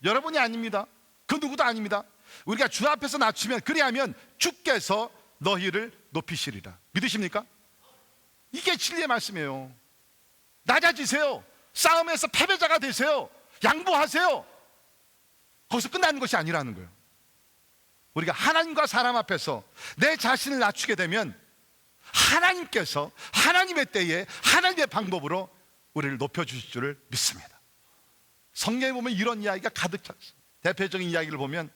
여러분이 아닙니다. 그 누구도 아닙니다. 우리가 주 앞에서 낮추면, 그리하면 주께서 너희를 높이시리라. 믿으십니까? 이게 진리의 말씀이에요. 낮아지세요. 싸움에서 패배자가 되세요. 양보하세요. 거기서 끝나는 것이 아니라는 거예요. 우리가 하나님과 사람 앞에서 내 자신을 낮추게 되면 하나님께서 하나님의 때에 하나님의 방법으로 우리를 높여주실 줄을 믿습니다. 성경에 보면 이런 이야기가 가득 차 있어요. 대표적인 이야기를 보면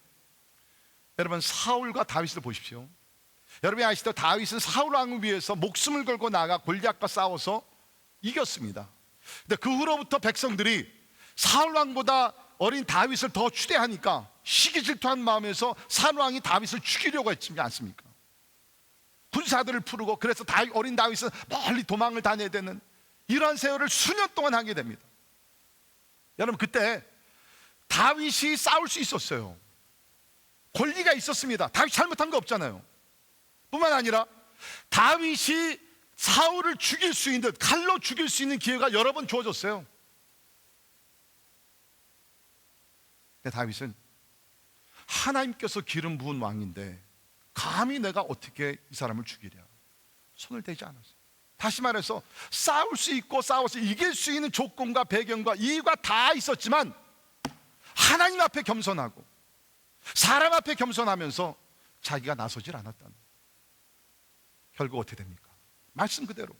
여러분, 사울과 다윗을 보십시오. 여러분이 아시죠? 다윗은 사울 왕을 위해서 목숨을 걸고 나가 골리앗과 싸워서 이겼습니다. 근데 그 후로부터 백성들이 사울 왕보다 어린 다윗을 더 추대하니까 시기 질투한 마음에서 사울 왕이 다윗을 죽이려고 했지 않습니까? 군사들을 풀고, 그래서 어린 다윗은 멀리 도망을 다녀야 되는 이러한 세월을 수년 동안 하게 됩니다. 여러분, 그때 다윗이 싸울 수 있었어요. 권리가 있었습니다. 다윗이 잘못한 거 없잖아요. 뿐만 아니라 다윗이 사울을 죽일 수 있는, 칼로 죽일 수 있는 기회가 여러 번 주어졌어요. 근데 다윗은 하나님께서 기름 부은 왕인데 감히 내가 어떻게 이 사람을 죽이랴, 손을 대지 않았어요. 다시 말해서 싸울 수 있고 싸워서 이길 수 있는 조건과 배경과 이유가 다 있었지만 하나님 앞에 겸손하고 사람 앞에 겸손하면서 자기가 나서질 않았다는 거예요. 결국 어떻게 됩니까? 말씀 그대로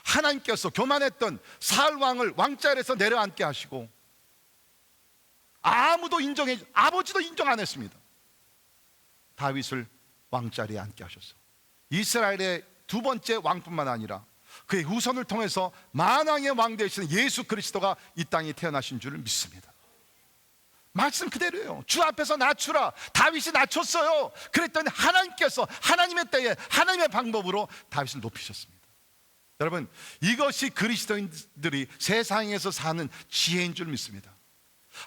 하나님께서 교만했던 사울 왕을 왕자리에서 내려앉게 하시고 아버지도 인정 안 했습니다. 다윗을 왕자리에 앉게 하셨어. 이스라엘의 두 번째 왕뿐만 아니라 그의 후손을 통해서 만왕의 왕 되시는 예수 그리스도가 이 땅에 태어나신 줄을 믿습니다. 말씀 그대로예요. 주 앞에서 낮추라. 다윗이 낮췄어요. 그랬더니 하나님께서 하나님의 때에 하나님의 방법으로 다윗을 높이셨습니다. 여러분, 이것이 그리스도인들이 세상에서 사는 지혜인 줄 믿습니다.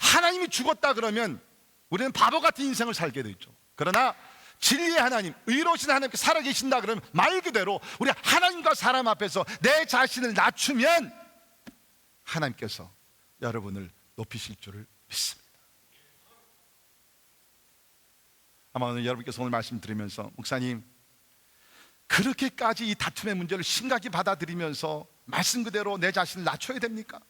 하나님이 죽었다 그러면 우리는 바보 같은 인생을 살게 돼 있죠. 그러나 진리의 하나님, 의로우신 하나님께 살아계신다 그러면 말 그대로 우리 하나님과 사람 앞에서 내 자신을 낮추면 하나님께서 여러분을 높이실 줄을 믿습니다. 아마 오늘 여러분께서 오늘 말씀 들으면서 목사님, 그렇게까지 이 다툼의 문제를 심각히 받아들이면서 말씀 그대로 내 자신을 낮춰야 됩니까?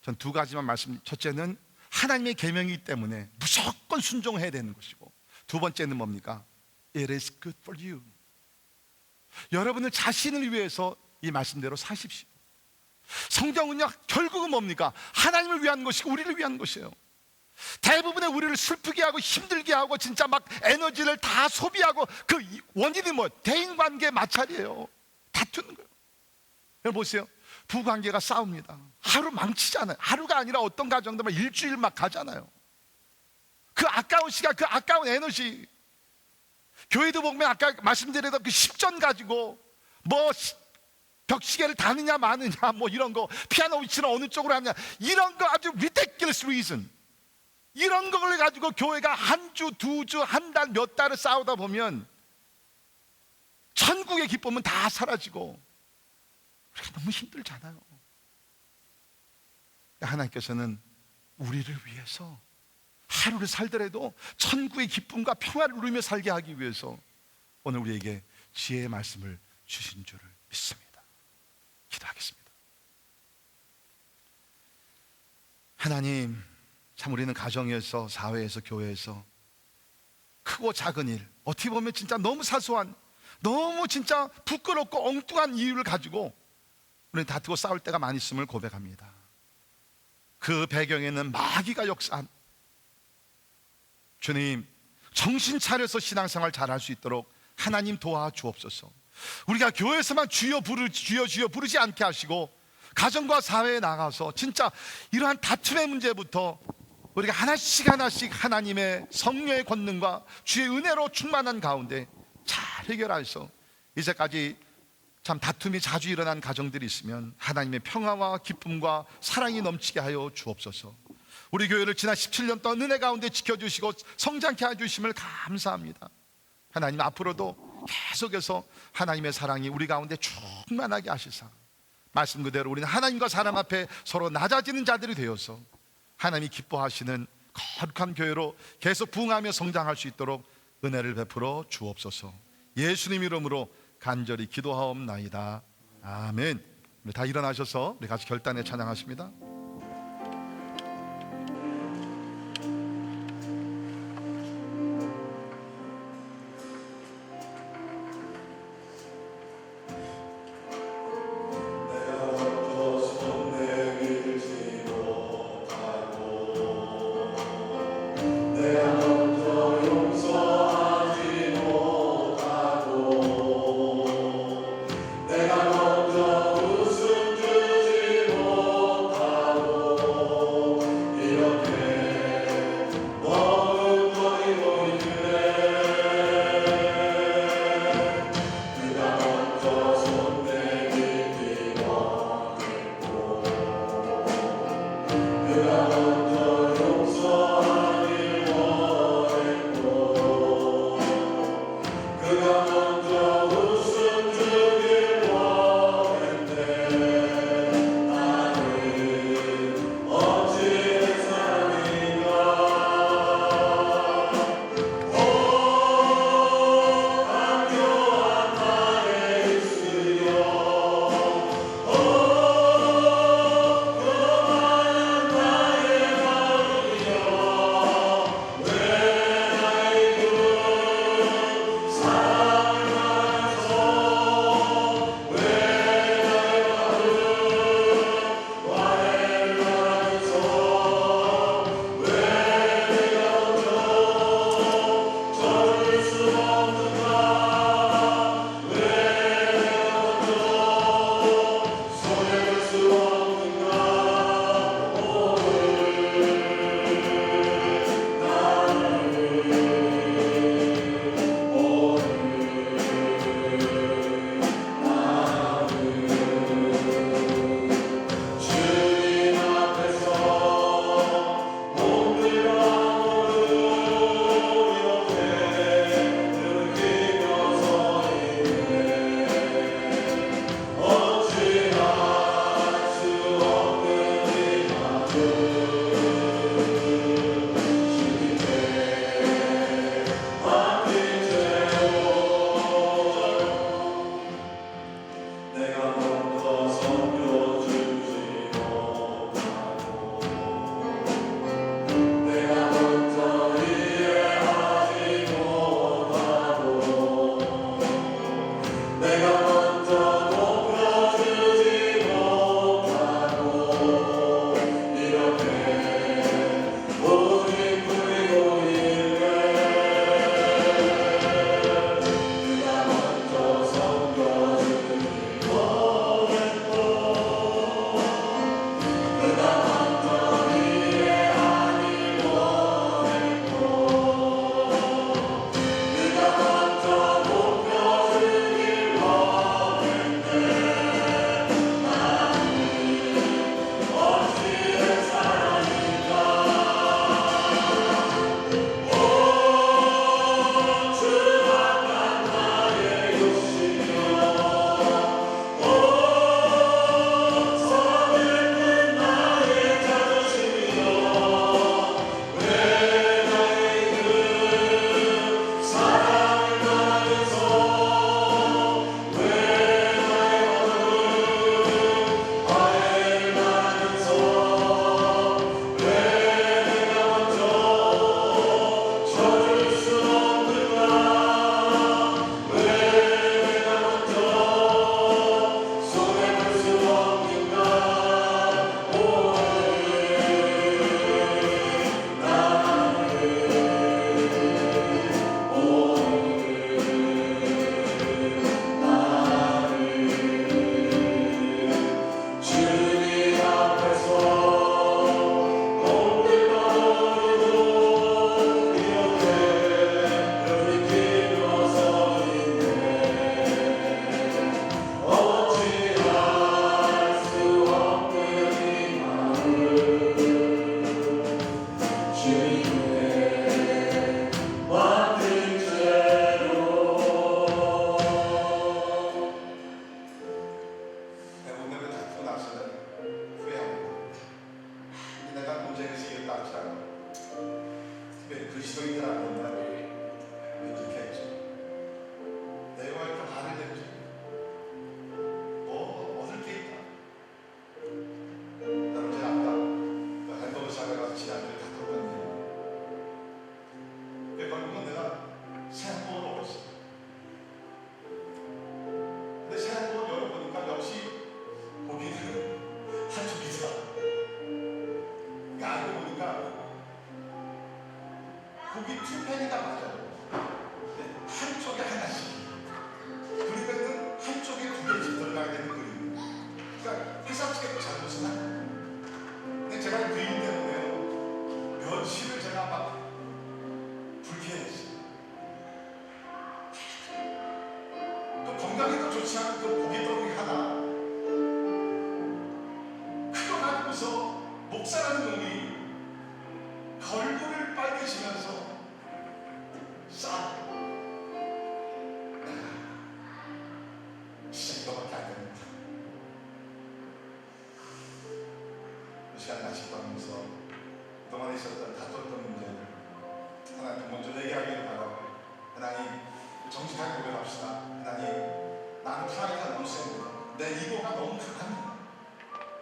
전 두 가지만 말씀. 첫째는 하나님의 계명이기 때문에 무조건 순종해야 되는 것이고, 두 번째는 뭡니까? It is good for you. 여러분은 자신을 위해서 이 말씀대로 사십시오. 성경은요, 결국은 뭡니까? 하나님을 위한 것이고 우리를 위한 것이에요. 대부분의 우리를 슬프게 하고 힘들게 하고 진짜 막 에너지를 다 소비하고 그 원인이 뭐? 대인관계 마찰이에요. 다투는 거예요. 여러분 보세요. 부관계가 싸웁니다. 하루 망치잖아요. 하루가 아니라 어떤 가정도 막 일주일 막 가잖아요. 그 아까운 시간, 그 아까운 에너지. 교회도 보면 아까 말씀드렸던 그 10전 가지고 뭐 벽시계를 다느냐 마느냐 뭐 이런 거, 피아노 위치는 어느 쪽으로 하느냐, 이런 거 아주 ridiculous reason. 이런 걸 가지고 교회가 한 주, 두 주, 한 달, 몇 달을 싸우다 보면 천국의 기쁨은 다 사라지고 우리가 너무 힘들잖아요. 하나님께서는 우리를 위해서 하루를 살더라도 천국의 기쁨과 평화를 누리며 살게 하기 위해서 오늘 우리에게 지혜의 말씀을 주신 줄을 믿습니다. 기도하겠습니다. 하나님, 참 우리는 가정에서, 사회에서, 교회에서 크고 작은 일, 어떻게 보면 진짜 너무 사소한, 너무 진짜 부끄럽고 엉뚱한 이유를 가지고 우리는 다투고 싸울 때가 많이 있음을 고백합니다. 그 배경에는 마귀가 역사한, 주님, 정신 차려서 신앙생활 잘할 수 있도록 하나님 도와주옵소서. 우리가 교회에서만 주여 부르지 않게 하시고 가정과 사회에 나가서 진짜 이러한 다툼의 문제부터 우리가 하나씩 하나님의 성령의 권능과 주의 은혜로 충만한 가운데 잘 해결해서 이제까지 참 다툼이 자주 일어난 가정들이 있으면 하나님의 평화와 기쁨과 사랑이 넘치게 하여 주옵소서. 우리 교회를 지난 17년 동안 은혜 가운데 지켜주시고 성장케 해주심을 감사합니다. 하나님, 앞으로도 계속해서 하나님의 사랑이 우리 가운데 충만하게 하시사 말씀 그대로 우리는 하나님과 사람 앞에 서로 낮아지는 자들이 되어서 하나님이 기뻐하시는 거룩한 교회로 계속 부흥하며 성장할 수 있도록 은혜를 베풀어 주옵소서. 예수님 이름으로 간절히 기도하옵나이다. 아멘. 우리 다 일어나셔서 우리 같이 결단에 찬양하십니다. 그리스도인이라는 옛날에 이렇게 했죠. 내가 이렇게 말을 했죠. 뭐 얻을 게 있다. 나는 이제 아까 그 햄버거 사가서 지난주에 갔다 왔거든요. 결국은 내가 새 햄버거를 먹었어. 근데 새 햄버거 열어보니까 역시 고기는 한쪽이다. 알고 보니까 고기 2팩이 다 맞아요. 한쪽에 하나씩. 그러니까는 한쪽에 2개씩 들어가야 되는 그림. 그러니까 회사치기도 잘못은 하고. 근데 제가 그 일 때문에 며칠을 제가 막 불쾌했어요. 또 건강에도 좋지 않은 그 고기 덩어리 하나. 그거 가지고서 목사라는 놈이 얼굴을 빨개지면서 싹 진짜 이거밖에 안 됩니다. 그 시간 같이 보면서 그동안에 있었던 다퉜던 문제를 하나님 먼저 얘기하기를 바라고, 하나님 정직하게 고백합시다. 하나님, 나는 프라이드가 너무 셉니다. 내 이고가 너무 강합니다.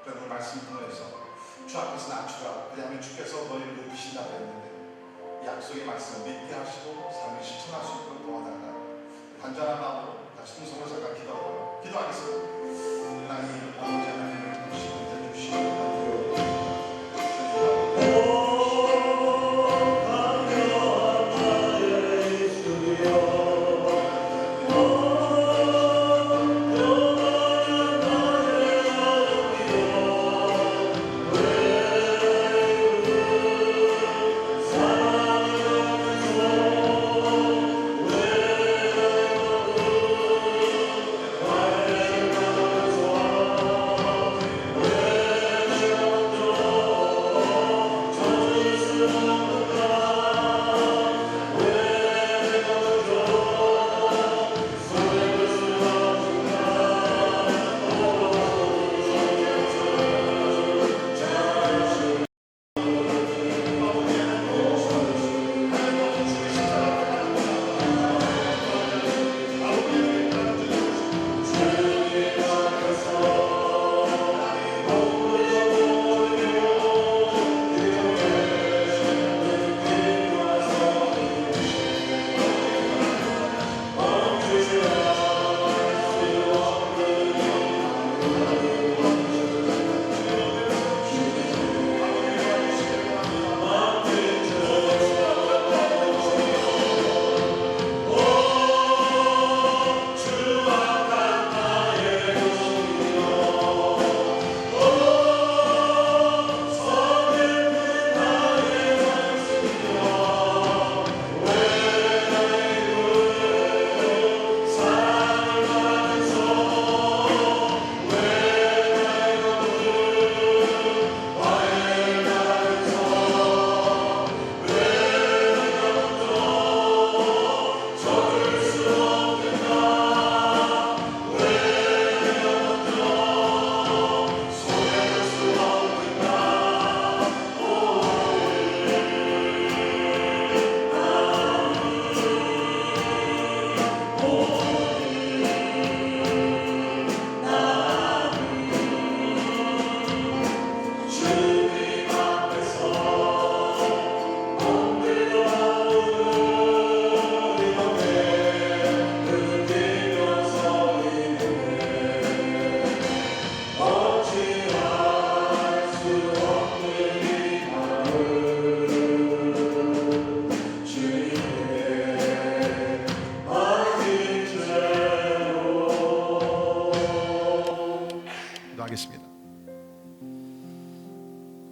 그래서 오늘 말씀 통해서 주 앞에서 낮추라. 왜냐하면 주께서 너희를 높이신다고 했는데 이 약속의 말씀을 믿게 하시고 삶을 실천할 수 있도록 도와달라. 간절한 마음으로 다시 통성을 잠깐 기도하겠습니다. 하나님, 아버지 하나님을 높이시고 주시고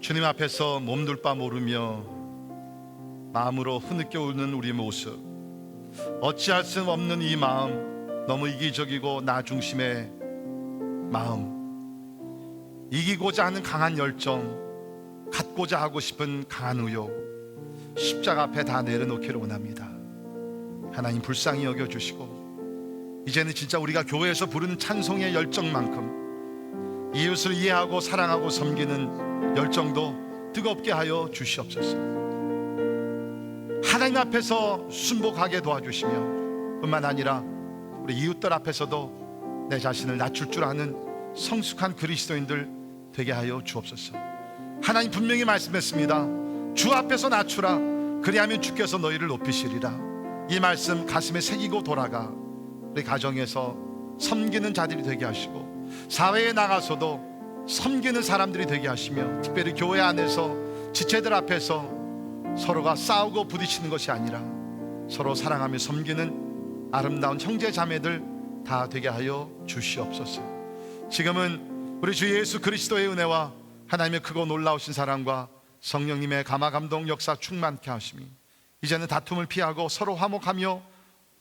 주님 앞에서 몸둘 바 모르며 마음으로 흐느껴 웃는 우리 모습, 어찌할 수 없는 이 마음, 너무 이기적이고 나 중심의 마음, 이기고자 하는 강한 열정, 갖고자 하고 싶은 강한 의욕, 십자가 앞에 다 내려놓기를 원합니다. 하나님 불쌍히 여겨주시고 이제는 진짜 우리가 교회에서 부르는 찬송의 열정만큼 이웃을 이해하고 사랑하고 섬기는 열정도 뜨겁게 하여 주시옵소서. 하나님 앞에서 순복하게 도와주시며 뿐만 아니라 우리 이웃들 앞에서도 내 자신을 낮출 줄 아는 성숙한 그리스도인들 되게 하여 주옵소서. 하나님 분명히 말씀했습니다. 주 앞에서 낮추라. 그리하면 주께서 너희를 높이시리라. 이 말씀 가슴에 새기고 돌아가 우리 가정에서 섬기는 자들이 되게 하시고, 사회에 나가서도 섬기는 사람들이 되게 하시며, 특별히 교회 안에서 지체들 앞에서 서로가 싸우고 부딪히는 것이 아니라 서로 사랑하며 섬기는 아름다운 형제 자매들 다 되게 하여 주시옵소서. 지금은 우리 주 예수 그리스도의 은혜와 하나님의 크고 놀라우신 사랑과 성령님의 감화 감동 역사 충만케 하심이, 이제는 다툼을 피하고 서로 화목하며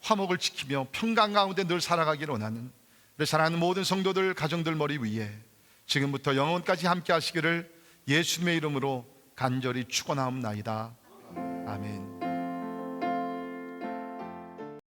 화목을 지키며 평강 가운데 늘 살아가기를 원하는 우리 사랑하는 모든 성도들 가정들 머리 위에 지금부터 영원까지 함께 하시기를 예수님의 이름으로 간절히 축원하옵나이다. 아멘.